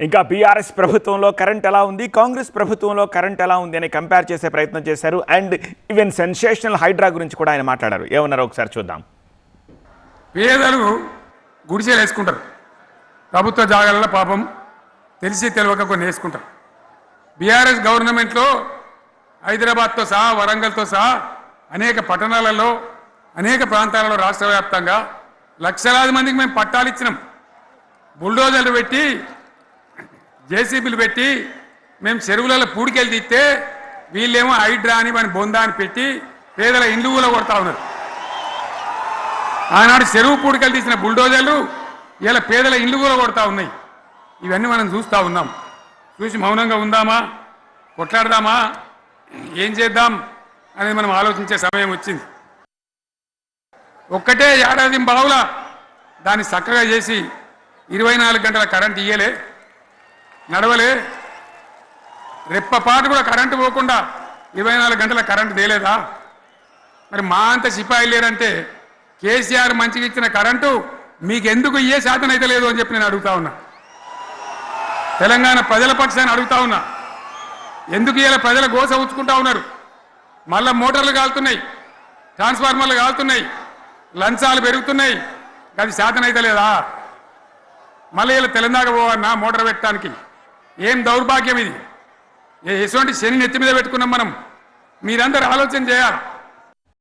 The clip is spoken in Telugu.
ఇంకా బీఆర్ఎస్ ప్రభుత్వంలో కరెంట్ ఎలా ఉంది, కాంగ్రెస్ ప్రభుత్వంలో కరెంట్ ఎలా ఉంది అని కంపేర్ చేసే ప్రయత్నం చేశారు. అండ్ ఈవెన్ సెన్సేషనల్ హైడ్రా గురించి కూడా ఆయన మాట్లాడారు. ఏమన్నారో ఒకసారి చూద్దాం. పేదలు గుడిసెలు వేసుకుంటారు, ప్రభుత్వ జాగాలలో పాపం తెలిసి తెలియక కొన్ని వేసుకుంటారు. బీఆర్ఎస్ గవర్నమెంట్లో హైదరాబాద్తో సహా వరంగల్తో సహా అనేక పట్టణాలలో అనేక ప్రాంతాలలో రాష్ట్ర వ్యాప్తంగా లక్షలాది మందికి మేము పట్టాలు ఇచ్చినాం. బుల్డోజర్లు పెట్టి జేసీబీలు పెట్టి మేము చెరువులలో పూడికెళ్ళి తీస్తే వీళ్ళేమో హైడ్రా అని మన బొందా అని పెట్టి పేదల ఇండ్లు కూడా కొడతా ఉన్నారు. ఆనాడు చెరువు పూడికెళ్ళి తీసిన బుల్డోజర్లు ఇలా పేదల ఇండ్లు కూడా కొడతా ఉన్నాయి. ఇవన్నీ మనం చూస్తూ ఉన్నాం. చూసి మౌనంగా ఉందామా, కొట్లాడదామా, ఏం చేద్దాం అనేది మనం ఆలోచించే సమయం వచ్చింది. ఒక్కటే ఏడాది బావుల దాన్ని చక్కగా చేసి 24 గంటల కరెంట్ ఇయ్యలే, నడవలే, రెప్పపాటు కూడా కరెంటు పోకుండా 24 గంటల కరెంటు తేలేదా? మరి మా అంత సిపాయి లేరంటే కేసీఆర్ మంచిగా ఇచ్చిన కరెంటు మీకెందుకు ఇయ్యే శాతం అయితే లేదు అని చెప్పి నేను అడుగుతా ఉన్నా. తెలంగాణ ప్రజల పక్షాన్ని అడుగుతా ఉన్నా. ఎందుకు ఇలా ప్రజల గోస ఉంచుకుంటా ఉన్నారు? మళ్ళా మోటార్లు కాలుతున్నాయి, ట్రాన్స్ఫార్మర్లు కాలుతున్నాయి, లంచాలు పెరుగుతున్నాయి, అది శాతం అయితే లేదా? మళ్ళీ ఇలా తెలంగాణ పోవన్నా మోటార్ పెట్టడానికి? ఏం దౌర్భాగ్యం ఇది! ఎటువంటి శని నెత్తి మీద పెట్టుకున్నాం మనం? మీరందరూ ఆలోచన చేయాలి.